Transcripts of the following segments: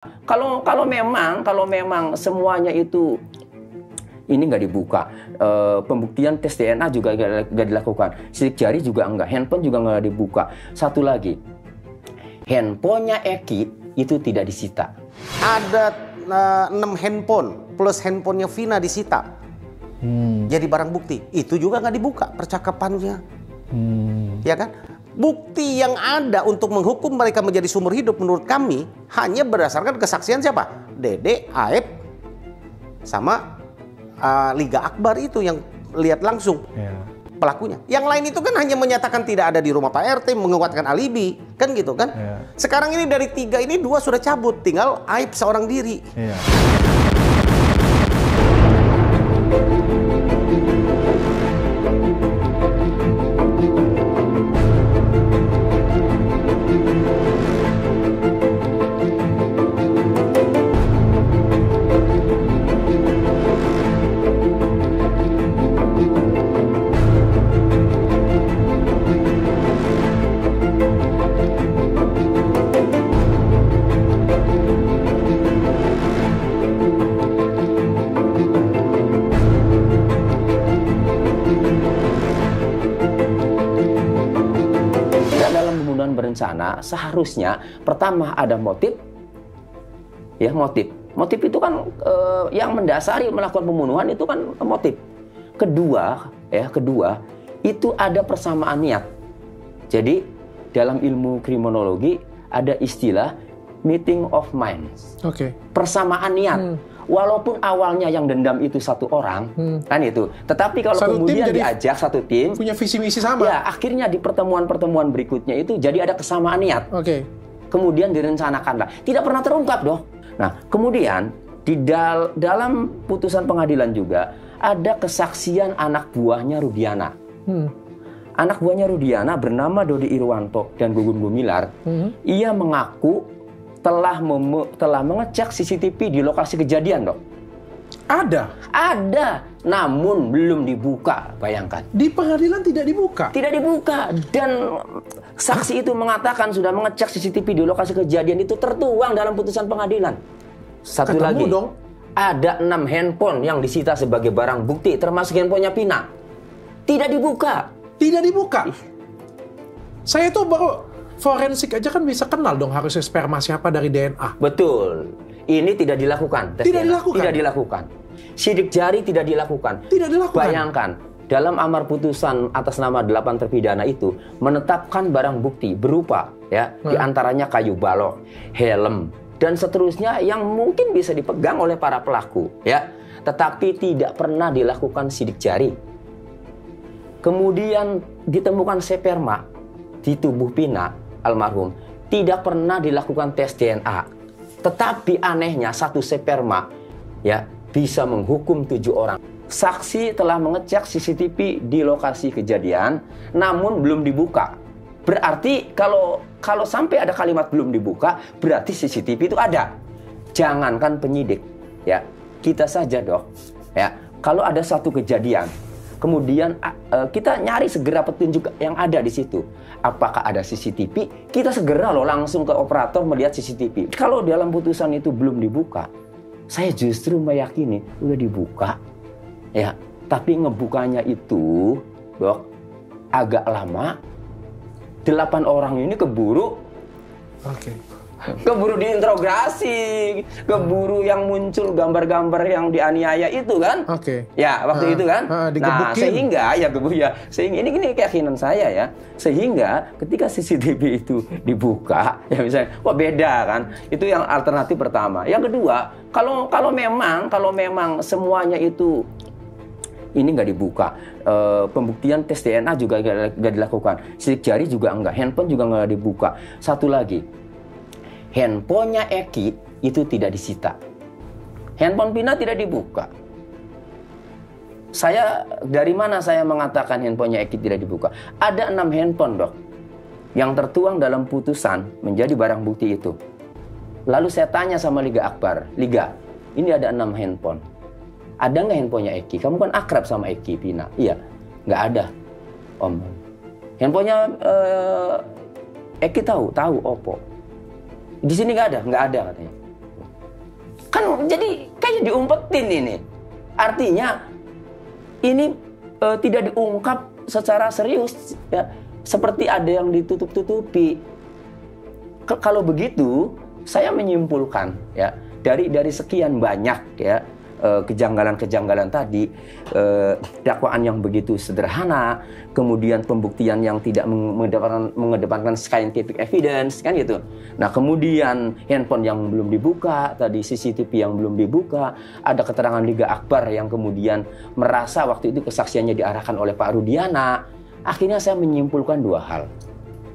Kalau memang semuanya itu ini nggak dibuka, pembuktian tes DNA juga nggak dilakukan, sidik jari juga enggak, handphone juga nggak dibuka. Satu lagi, handphonenya Eki itu tidak disita. Ada 6 handphone plus handphonenya Vina disita. Jadi barang bukti itu juga nggak dibuka percakapannya, ya kan? Bukti yang ada untuk menghukum mereka menjadi sumber hidup menurut kami hanya berdasarkan kesaksian siapa? Dede, Aep, sama Liga Akbar itu yang lihat langsung pelakunya. Yang lain itu kan hanya menyatakan tidak ada di rumah Pak RT, menguatkan alibi, kan gitu kan? Sekarang ini dari 3 ini 2 sudah cabut, tinggal Aep seorang diri. Berencana seharusnya pertama ada motif, ya motif itu kan yang mendasari melakukan pembunuhan itu kan motif. Kedua itu ada persamaan niat. Jadi dalam ilmu kriminologi ada istilah meeting of minds. Persamaan niat. Walaupun awalnya yang dendam itu satu orang, kan itu. Tetapi kalau satu kemudian diajak satu tim, punya visi misi sama. Ya, akhirnya di pertemuan-pertemuan berikutnya itu jadi ada kesamaan niat. Kemudian direncanakanlah. Tidak pernah terungkap, dong. Nah, kemudian di dalam putusan pengadilan juga ada kesaksian anak buahnya Rudiana. Anak buahnya Rudiana bernama Dodi Irwanto dan Gugun Gumilar. Ia mengaku telah mengecek CCTV di lokasi kejadian, dok. Ada, namun belum dibuka. Bayangkan. Di pengadilan tidak dibuka? Tidak dibuka. Dan saksi itu mengatakan sudah mengecek CCTV di lokasi kejadian itu tertuang dalam putusan pengadilan. Satu lagi, dong. Ada 6 handphone yang disita sebagai barang bukti, termasuk handphonenya Pina. Tidak dibuka. Tidak dibuka? Saya tuh baru forensik aja kan bisa kenal dong harusnya sperma siapa dari DNA. Betul. Ini tidak dilakukan. Tidak dilakukan? Tidak dilakukan. Sidik jari tidak dilakukan. Tidak dilakukan? Bayangkan, dalam amar putusan atas nama 8 terpidana itu menetapkan barang bukti berupa diantaranya kayu balok, helm, dan seterusnya yang mungkin bisa dipegang oleh para pelaku. Tetapi tidak pernah dilakukan sidik jari. Kemudian ditemukan sperma di tubuh Pina almarhum, tidak pernah dilakukan tes DNA. Tetapi anehnya satu sperma bisa menghukum 7 orang. Saksi telah mengecek CCTV di lokasi kejadian, namun belum dibuka. Berarti kalau sampai ada kalimat belum dibuka, berarti CCTV itu ada. Jangankan penyidik, kita saja, dok. Kalau ada satu kejadian, kemudian kita nyari segera petunjuk yang ada di situ. Apakah ada CCTV? Kita segera langsung ke operator melihat CCTV. Kalau dalam putusan itu belum dibuka, saya justru meyakini udah dibuka. Tapi ngebukanya itu, dok, agak lama. 8 orang ini keburu. Keburu diinterogasi, keburu yang muncul gambar-gambar yang dianiaya itu kan, waktu itu kan, nah sehingga sehingga ini keyakinan saya sehingga ketika CCTV itu dibuka, misalnya, beda kan, itu yang alternatif pertama. Yang kedua, kalau memang semuanya itu ini nggak dibuka, pembuktian tes DNA juga nggak dilakukan, sidik jari juga enggak, handphone juga nggak dibuka. Satu lagi, handphonenya Eki itu tidak disita. Handphone Pina tidak dibuka. Dari mana saya mengatakan handphonenya Eki tidak dibuka? Ada 6 handphone, dok, yang tertuang dalam putusan menjadi barang bukti itu. Lalu saya tanya sama Liga Akbar, Liga, ini ada 6 handphone. Ada nggak handphonenya Eki? Kamu kan akrab sama Eki, Pina. Iya, nggak ada, Om. Handphonenya Eki tahu Oppo. Di sini nggak ada katanya. Kan jadi kayak diumpetin ini. Artinya ini tidak diungkap secara serius ya, seperti ada yang ditutup-tutupi. Kalau begitu, saya menyimpulkan ya dari sekian banyak ya kejanggalan-kejanggalan tadi, dakwaan yang begitu sederhana, kemudian pembuktian yang tidak mengedepankan scientific evidence, kan gitu. Nah, kemudian handphone yang belum dibuka, tadi CCTV yang belum dibuka, ada keterangan Liga Akbar yang kemudian merasa waktu itu kesaksiannya diarahkan oleh Pak Rudiana. Akhirnya saya menyimpulkan dua hal.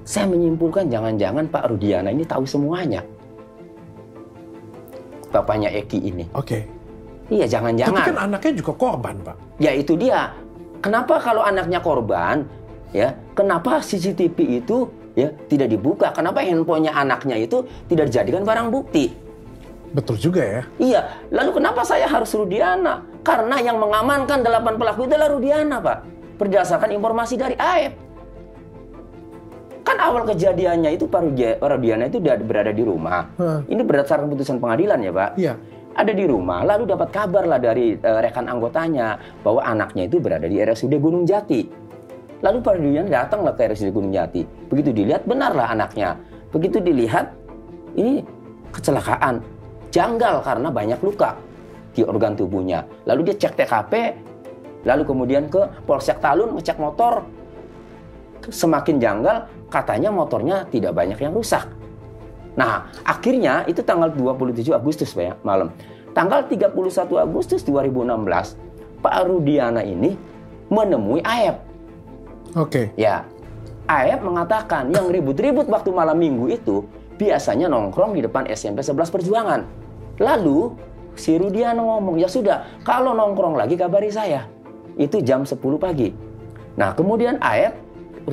Saya menyimpulkan jangan-jangan Pak Rudiana ini tahu semuanya. Bapaknya Eki ini. Oke. Iya, jangan-jangan. Tapi kan anaknya juga korban, Pak. Ya itu dia. Kenapa kalau anaknya korban, ya, kenapa CCTV itu ya tidak dibuka? Kenapa handphonenya anaknya itu tidak dijadikan barang bukti? Betul juga ya. Iya. Lalu kenapa saya harus Rudiana? Karena yang mengamankan 8 pelaku itu adalah Rudiana, Pak. Berdasarkan informasi dari AEP. Kan awal kejadiannya itu Pak Rudiana itu berada di rumah. Ini berdasarkan putusan pengadilan ya, Pak. Iya. Ada di rumah, lalu dapat kabar lah dari rekan anggotanya bahwa anaknya itu berada di RSUD Gunung Jati. Lalu Pak Rudiana datanglah ke RSUD Gunung Jati. Begitu dilihat, benarlah anaknya. Begitu dilihat, ini kecelakaan. Janggal karena banyak luka di organ tubuhnya. Lalu dia cek TKP, lalu kemudian ke Polsek Talun ngecek motor. Semakin janggal, katanya motornya tidak banyak yang rusak. Nah, akhirnya itu tanggal 27 Agustus Pak ya, malam. Tanggal 31 Agustus 2016, Pak Rudiana ini menemui AEP. Oke. Ya, AEP mengatakan yang ribut-ribut waktu malam minggu itu biasanya nongkrong di depan SMP 11 Perjuangan. Lalu si Rudiana ngomong, ya sudah, kalau nongkrong lagi kabari saya. Itu jam 10 pagi. Nah, kemudian AEP,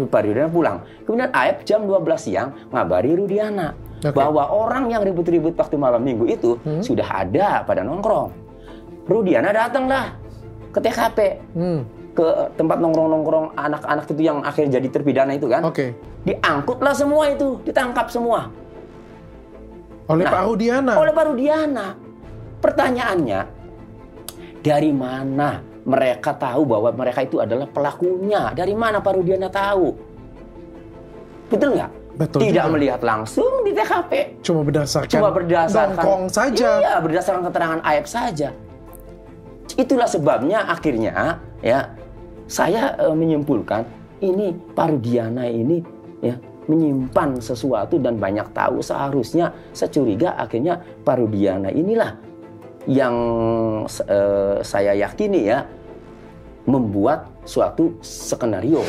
Pak Rudiana pulang. Kemudian AEP jam 12 siang ngabari Rudiana. Bahwa orang yang ribut-ribut waktu malam minggu itu sudah ada pada nongkrong. Rudiana datanglah ke TKP. Ke tempat nongkrong-nongkrong anak-anak itu yang akhirnya jadi terpidana itu kan. Oke. Diangkutlah semua itu, ditangkap semua. Oleh Pak Rudiana? Oleh Pak Rudiana. Pertanyaannya, dari mana mereka tahu bahwa mereka itu adalah pelakunya? Dari mana Pak Rudiana tahu? Betul nggak? Betul tidak juga. Melihat langsung di TKP. Cuma berdasarkan nongkrong saja. Iya, berdasarkan keterangan AEP saja. Itulah sebabnya akhirnya ya saya menyimpulkan ini Pak Rudiana ini ya menyimpan sesuatu dan banyak tahu. Seharusnya securiga akhirnya Pak Rudiana inilah yang saya yakini ya membuat suatu skenario.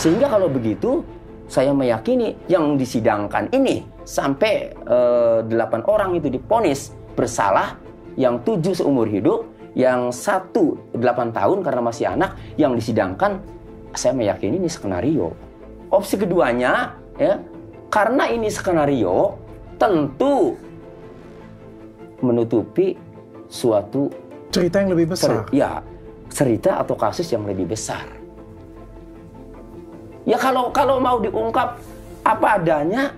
Sehingga kalau begitu, saya meyakini yang disidangkan ini sampai 8 orang itu divonis bersalah, yang 7 seumur hidup, yang 1 8 tahun karena masih anak, yang disidangkan, saya meyakini ini skenario. Opsi keduanya, ya, karena ini skenario, tentu menutupi suatu cerita yang lebih besar. Cerita atau kasus yang lebih besar. Ya kalau mau diungkap apa adanya,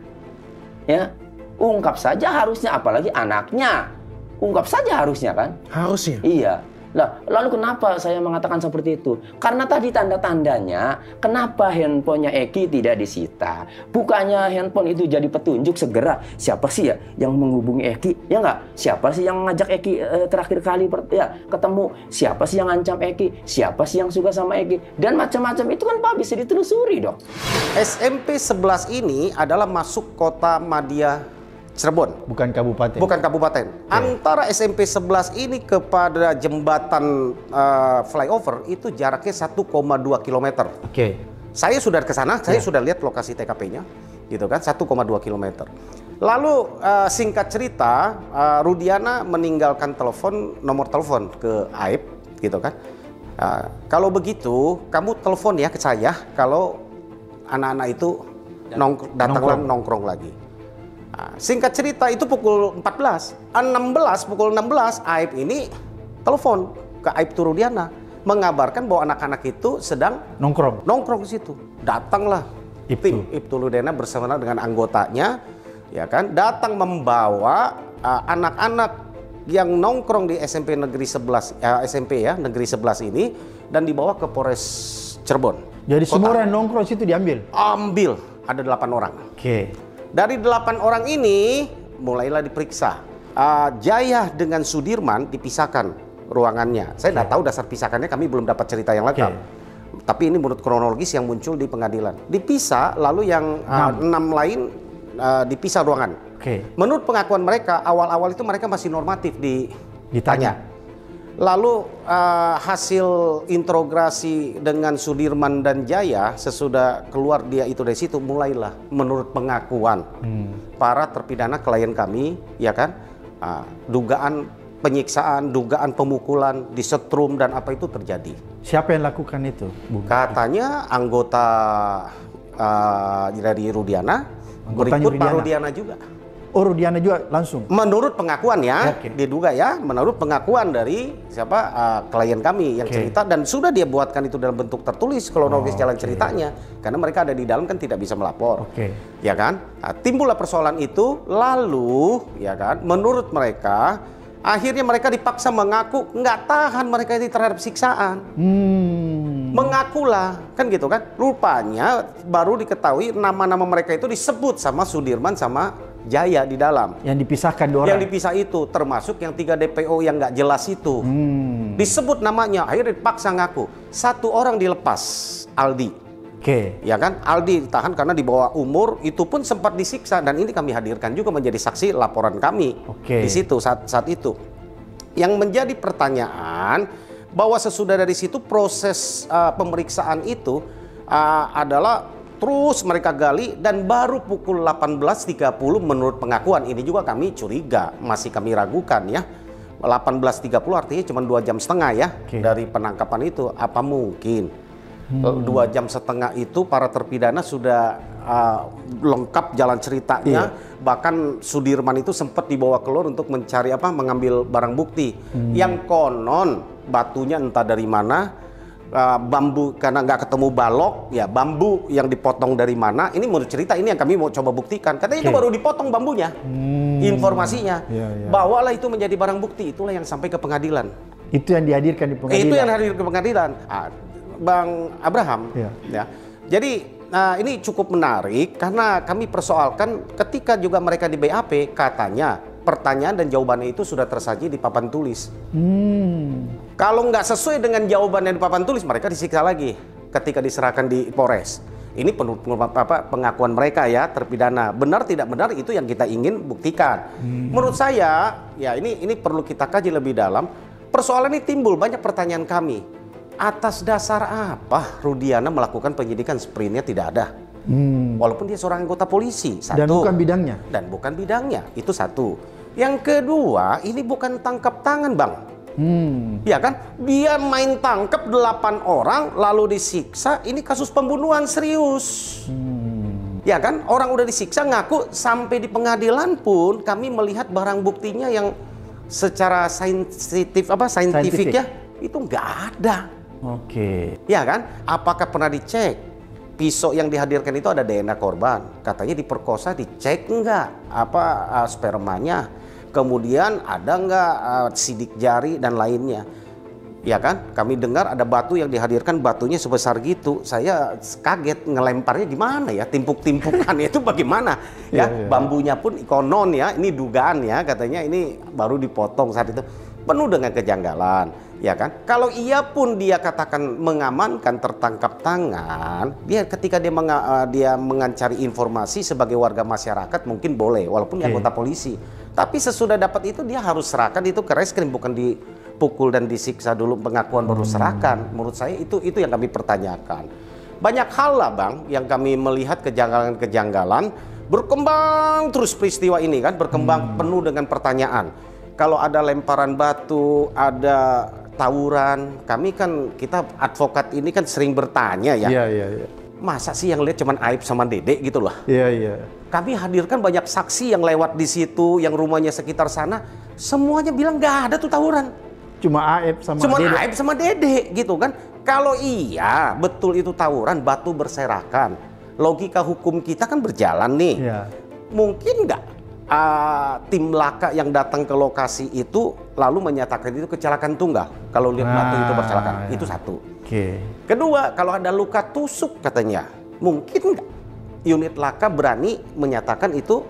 ya ungkap saja harusnya, apalagi anaknya, ungkap saja harusnya kan? Harusnya. Iya. Lah, lalu kenapa saya mengatakan seperti itu? Karena tadi tanda-tandanya, kenapa handphonenya Eki tidak disita? Bukannya handphone itu jadi petunjuk segera, siapa sih ya yang menghubungi Eki? Ya nggak? Siapa sih yang ngajak Eki terakhir kali ketemu? Siapa sih yang ngancam Eki? Siapa sih yang suka sama Eki? Dan macam-macam itu kan Pak bisa ditelusuri dong. SMP 11 ini adalah masuk kota Madya Cirebon. Bukan kabupaten. Bukan kabupaten. Antara SMP 11 ini kepada jembatan flyover itu jaraknya 1,2 km. Oke. Saya sudah ke sana, saya sudah lihat lokasi TKP-nya, gitu kan, 1,2 km. Lalu singkat cerita, Rudiana meninggalkan nomor telepon ke Aib, gitu kan. Kalau begitu, kamu telepon ya ke saya kalau anak-anak itu datang nongkrong lagi. Singkat cerita itu pukul 16 Aib ini telepon ke Aib Rudiana mengabarkan bahwa anak-anak itu sedang nongkrong di situ. Datanglah tim Aib Rudiana bersama dengan anggotanya, ya kan, datang membawa anak-anak yang nongkrong di SMP Negeri 11 SMP ya Negeri 11 ini dan dibawa ke Polres Cirebon. Jadi semua orang nongkrong situ diambil? Ambil, ada 8 orang. Oke. Dari 8 orang ini mulailah diperiksa. Jaya dengan Sudirman dipisahkan ruangannya. Saya tidak tahu dasar pisahkannya, kami belum dapat cerita yang lengkap. Tapi ini menurut kronologis yang muncul di pengadilan. Dipisah, lalu yang 6 lain dipisah ruangan. Menurut pengakuan mereka, awal-awal itu mereka masih normatif ditanya. Lalu hasil interogasi dengan Sudirman dan Jaya sesudah keluar dia itu dari situ, mulailah menurut pengakuan para terpidana klien kami, ya kan, dugaan penyiksaan, dugaan pemukulan, disetrum dan apa itu terjadi. Siapa yang lakukan itu? Katanya anggota dari Rudiana, berikut Pak Rudiana juga. Oh, Rudiana juga langsung? Menurut pengakuan ya, diduga ya, menurut pengakuan dari klien kami yang cerita, dan sudah dia buatkan itu dalam bentuk tertulis kronologis jalan ceritanya, karena mereka ada di dalam kan tidak bisa melapor, ya kan? Timbullah persoalan itu, lalu ya kan, menurut mereka akhirnya mereka dipaksa mengaku nggak tahan mereka ini terhadap siksaan. Mengakulah, kan gitu kan? Rupanya baru diketahui nama-nama mereka itu disebut sama Sudirman sama Jaya di dalam. Yang dipisahkan dua orang. Yang dipisah itu, termasuk yang 3 DPO yang nggak jelas itu. Disebut namanya, akhirnya dipaksa ngaku. 1 orang dilepas, Aldi. Ya kan, Aldi ditahan karena di bawah umur, itu pun sempat disiksa, dan ini kami hadirkan juga menjadi saksi laporan kami di situ saat itu. Yang menjadi pertanyaan bahwa sesudah dari situ proses pemeriksaan itu adalah terus mereka gali, dan baru pukul 18.30 menurut pengakuan ini juga kami curiga, masih kami ragukan ya. 18.30 artinya cuma 2 jam setengah ya dari penangkapan itu. Apa mungkin 2 jam setengah itu para terpidana sudah lengkap jalan ceritanya. Bahkan Sudirman itu sempat dibawa keluar untuk mencari mengambil barang bukti yang konon batunya entah dari mana, bambu karena nggak ketemu balok ya, bambu yang dipotong dari mana, ini menurut cerita ini yang kami mau coba buktikan, katanya itu baru dipotong bambunya. Informasinya bawalah itu menjadi barang bukti, itulah yang sampai ke pengadilan. Itu yang dihadirkan di pengadilan. Itu yang hadir ke pengadilan, Bang Abraham. Ya. Jadi ini cukup menarik karena kami persoalkan ketika juga mereka di BAP, katanya pertanyaan dan jawabannya itu sudah tersaji di papan tulis. Kalau nggak sesuai dengan jawaban yang di papan tulis, mereka disiksa lagi ketika diserahkan di Polres. Ini pengakuan mereka ya, terpidana. Benar tidak benar itu yang kita ingin buktikan. Menurut saya, ya ini perlu kita kaji lebih dalam. Persoalan ini timbul banyak pertanyaan kami. Atas dasar apa Rudiana melakukan penyidikan sprintnya tidak ada? Walaupun dia seorang anggota polisi. Satu. Dan bukan bidangnya. Dan bukan bidangnya, itu satu. Yang kedua, ini bukan tangkap tangan, Bang. Ya kan? Dia main tangkap 8 orang lalu disiksa, ini kasus pembunuhan serius. Ya kan? Orang udah disiksa ngaku, sampai di pengadilan pun kami melihat barang buktinya yang secara saintifik ya, itu nggak ada. Ya kan? Apakah pernah dicek? Pisau yang dihadirkan itu ada DNA korban, katanya diperkosa, dicek nggak spermanya, kemudian ada nggak sidik jari dan lainnya, ya kan? Kami dengar ada batu yang dihadirkan, batunya sebesar gitu, saya kaget, ngelemparnya gimana ya, timpuk-timpukan itu bagaimana ya? Bambunya pun konon ya, ini dugaan ya, katanya ini baru dipotong saat itu. penuh dengan kejanggalan, ya kan? Kalau ia pun dia katakan mengamankan, tertangkap tangan, dia ketika dia mengancari informasi sebagai warga masyarakat mungkin boleh, walaupun dia anggota polisi. Tapi sesudah dapat itu dia harus serahkan itu ke reskrim, bukan dipukul dan disiksa dulu, pengakuan baru serahkan. Menurut saya itu yang kami pertanyakan. Banyak hal lah Bang yang kami melihat kejanggalan-kejanggalan, berkembang terus peristiwa ini kan, berkembang penuh dengan pertanyaan. Kalau ada lemparan batu, ada tawuran, kita advokat ini kan sering bertanya ya. Iya. Masa sih yang lihat cuman Aib sama Dede gitu loh. Iya. Kami hadirkan banyak saksi yang lewat di situ, yang rumahnya sekitar sana, semuanya bilang nggak ada tuh tawuran. Cuma Aib sama Dede gitu kan. Kalau iya betul itu tawuran, batu berserakan, logika hukum kita kan berjalan nih. Iya. Mungkin nggak tim laka yang datang ke lokasi itu lalu menyatakan itu kecelakaan tunggal kalau lihat batu itu berserakan? Ya. Itu satu. Oke. Kedua, kalau ada luka tusuk katanya, mungkin nggak unit laka berani menyatakan itu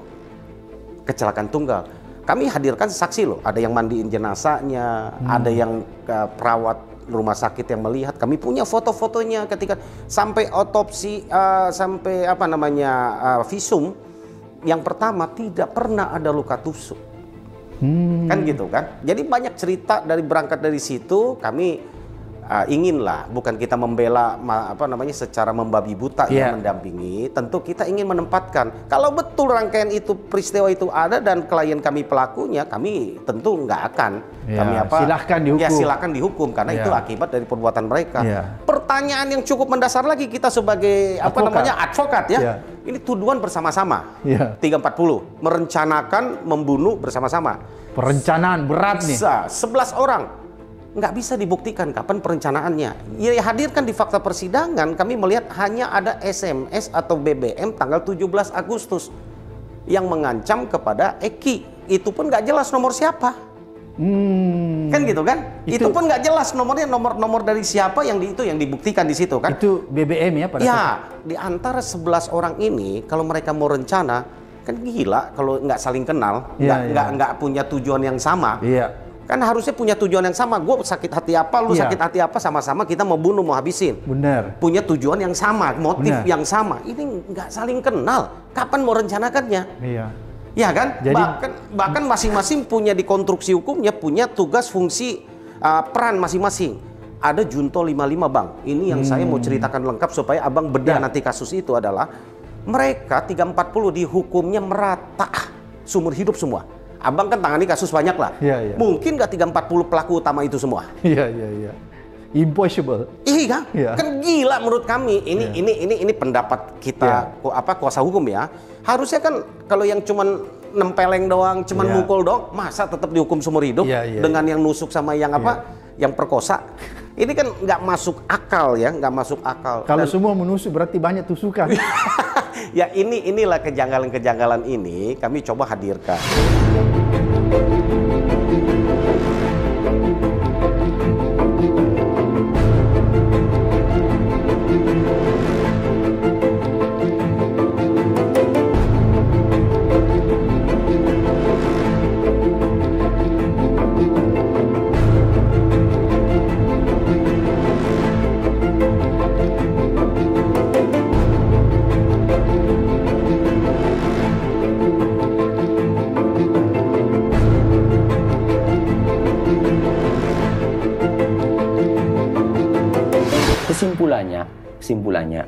kecelakaan tunggal? Kami hadirkan saksi loh, ada yang mandiin jenazahnya, ada yang perawat rumah sakit yang melihat. Kami punya foto-fotonya ketika sampai otopsi, sampai visum. Yang pertama tidak pernah ada luka tusuk, kan gitu kan. Jadi banyak cerita berangkat dari situ. Kami inginlah, bukan kita membela secara membabi buta yang mendampingi. Tentu kita ingin menempatkan kalau betul rangkaian itu peristiwa itu ada dan klien kami pelakunya, kami tentu nggak akan silahkan dihukum. Ya silahkan dihukum karena itu akibat dari perbuatan mereka. Pertanyaan yang cukup mendasar lagi kita sebagai advokat ya. Ini tuduhan bersama-sama. 340 merencanakan membunuh bersama-sama. Perencanaan berat nih. 11 orang. Nggak bisa dibuktikan kapan perencanaannya. Ya hadirkan di fakta persidangan, kami melihat hanya ada SMS atau BBM tanggal 17 Agustus yang mengancam kepada Eki. Itu pun nggak jelas nomor siapa. Kan gitu kan? Itu pun nggak jelas nomornya, nomor dari siapa yang dibuktikan di situ kan? Itu BBM ya pada di antara 11 orang ini kalau mereka mau rencana kan gila kalau nggak saling kenal, nggak punya tujuan yang sama. Kan harusnya punya tujuan yang sama. Gue sakit hati apa, lu sakit hati apa, sama-sama kita mau bunuh, mau habisin. Benar. Punya tujuan yang sama, motif yang sama. Ini nggak saling kenal. Kapan mau rencanakannya? Ya kan? Jadi, bahkan masing-masing punya di konstruksi hukumnya punya tugas, fungsi, peran masing-masing. Ada Junto 55 Bang. Ini yang saya mau ceritakan lengkap supaya Abang bedah nanti kasus itu adalah mereka 340 dihukumnya merata seumur hidup semua. Abang kan tangani kasus banyak lah. Mungkin nggak 340 pelaku utama itu semua? Impossible. Iya kan? Kan gila menurut kami. Ini pendapat kita kuasa hukum ya. Harusnya kan kalau yang cuman nempeleng doang, cuman mukul doang, masa tetap dihukum seumur hidup dengan yang nusuk sama yang yang perkosa. Ini kan nggak masuk akal ya, nggak masuk akal. Kalau semua menusuk berarti banyak tusukan. Ya inilah kejanggalan-kejanggalan ini kami coba hadirkan. Kesimpulannya,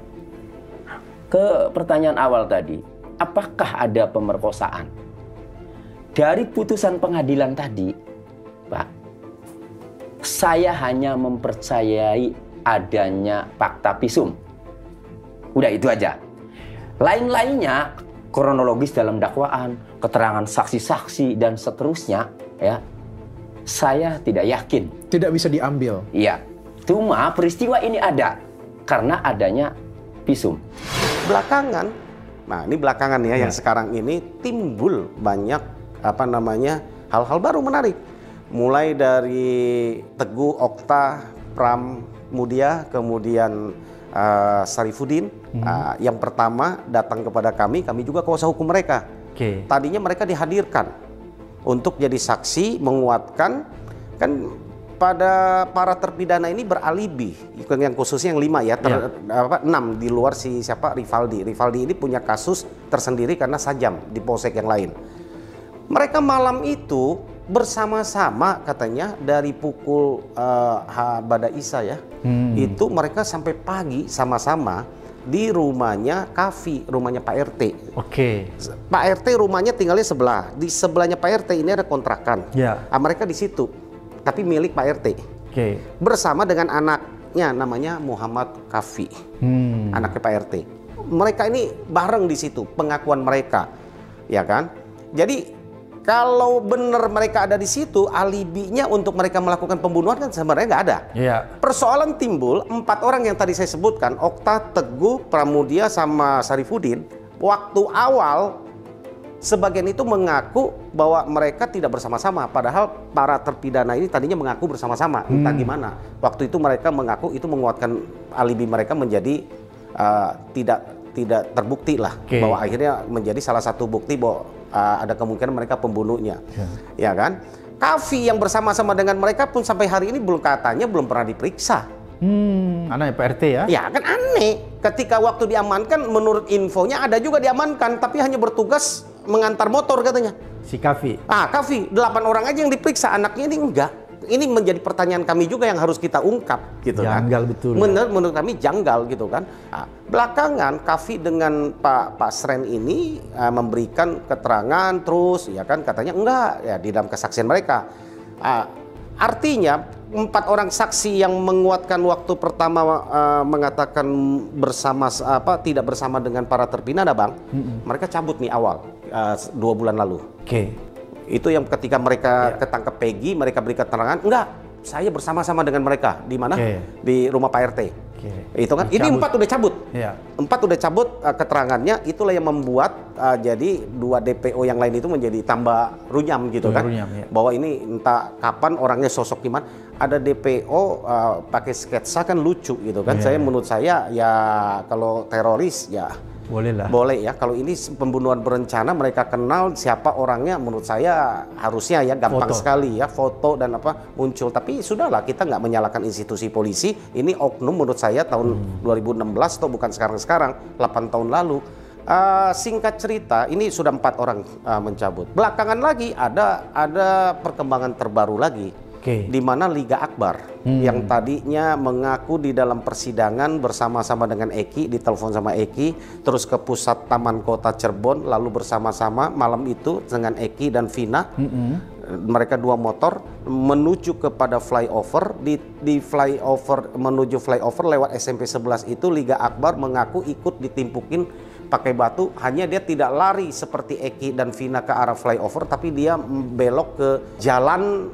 ke pertanyaan awal tadi, apakah ada pemerkosaan? Dari putusan pengadilan tadi, Pak, saya hanya mempercayai adanya fakta visum. Udah itu aja. Lain-lainnya, kronologis dalam dakwaan, keterangan saksi-saksi dan seterusnya, ya, saya tidak yakin. Tidak bisa diambil. Iya. Cuma peristiwa ini ada karena adanya visum. Belakangan, nah ini belakangan ya, yang sekarang ini timbul banyak hal-hal baru menarik. Mulai dari Teguh, Okta, Pram Mudia, kemudian Sarifudin. Yang pertama datang kepada kami juga kuasa hukum mereka. Tadinya mereka dihadirkan untuk jadi saksi menguatkan kan pada para terpidana ini beralibi, yang khususnya yang 5 ya, 6 di luar si siapa Rivaldi. Rivaldi ini punya kasus tersendiri karena sajam di polsek yang lain. Mereka malam itu bersama-sama katanya dari pukul Bada Isa ya, itu mereka sampai pagi sama-sama di rumahnya Kavi, rumahnya Pak RT. Oke. Pak RT rumahnya tinggalnya sebelah, di sebelahnya Pak RT ini ada kontrakan. Ya. Mereka di situ, tapi milik Pak RT. Oke. Bersama dengan anaknya namanya Muhammad Kavi, anaknya Pak RT. Mereka ini bareng di situ, pengakuan mereka, ya kan? Jadi kalau benar mereka ada di situ, alibinya untuk mereka melakukan pembunuhan kan sebenarnya nggak ada. Iya. Persoalan timbul 4 orang yang tadi saya sebutkan, Okta, Teguh, Pramudia, sama Sarifudin. Waktu awal sebagian itu mengaku bahwa mereka tidak bersama-sama, padahal para terpidana ini tadinya mengaku bersama-sama. Entah gimana. Waktu itu mereka mengaku itu menguatkan alibi mereka menjadi tidak terbukti lah, bahwa akhirnya menjadi salah satu bukti bahwa ada kemungkinan mereka pembunuhnya, ya kan? Kavi yang bersama-sama dengan mereka pun sampai hari ini belum pernah diperiksa. Anaknya Pak RT ya? Ya kan aneh. Ketika waktu diamankan, menurut infonya ada juga diamankan, tapi hanya bertugas mengantar motor katanya. Si Kavi. Kavi 8 orang aja yang diperiksa, anaknya ini enggak. Ini menjadi pertanyaan kami juga yang harus kita ungkap gitu kan. Janggal betul. Menurut kami janggal gitu kan. Belakangan Kavi dengan Pak Sren ini memberikan keterangan terus ya kan, katanya enggak ya di dalam kesaksian mereka. Artinya 4 orang saksi yang menguatkan waktu pertama mengatakan tidak bersama dengan para terpidana Bang, mereka cabut nih awal 2 bulan lalu. Oke. Itu yang ketika mereka ketangkep Peggy, mereka beri keterangan, enggak, saya bersama-sama dengan mereka. Di mana? Di rumah Pak RT. Itu kan, ini 4 udah cabut. 4 udah cabut keterangannya, itulah yang membuat jadi 2 DPO yang lain itu menjadi tambah runyam gitu kan. Bahwa ini entah kapan orangnya sosok gimana. Ada DPO pakai sketsa kan lucu gitu kan. Menurut saya ya kalau teroris ya boleh lah. Boleh ya. Kalau ini pembunuhan berencana, mereka kenal siapa orangnya, menurut saya harusnya ya gampang sekali ya, foto dan apa muncul. Tapi sudahlah, kita nggak menyalahkan institusi polisi. Ini oknum menurut saya tahun 2016 atau bukan sekarang-sekarang, 8 tahun lalu. Singkat cerita, ini sudah 4 orang mencabut. Belakangan lagi ada perkembangan terbaru lagi. Di mana Liga Akbar yang tadinya mengaku di dalam persidangan bersama-sama dengan Eki, ditelepon sama Eki, terus ke pusat Taman Kota Cirebon, lalu bersama-sama malam itu dengan Eki dan Vina, mereka 2 motor menuju kepada flyover. Di flyover, menuju flyover lewat SMP 11 itu Liga Akbar mengaku ikut ditimpukin pakai batu, hanya dia tidak lari seperti Eki dan Vina ke arah flyover, tapi dia belok ke jalan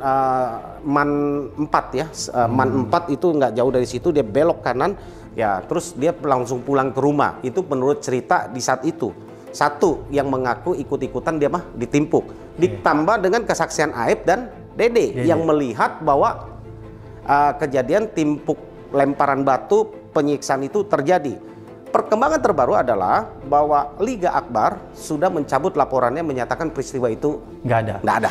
Man 4 ya. Man 4 itu nggak jauh dari situ, dia belok kanan ya, terus dia langsung pulang ke rumah. Itu menurut cerita di saat itu. Satu yang mengaku ikut-ikutan dia mah ditimpuk. Ditambah dengan kesaksian Aib dan Dede yang melihat bahwa kejadian timpuk lemparan batu penyiksaan itu terjadi. Perkembangan terbaru adalah bahwa Liga Akbar sudah mencabut laporannya, menyatakan peristiwa itu nggak ada.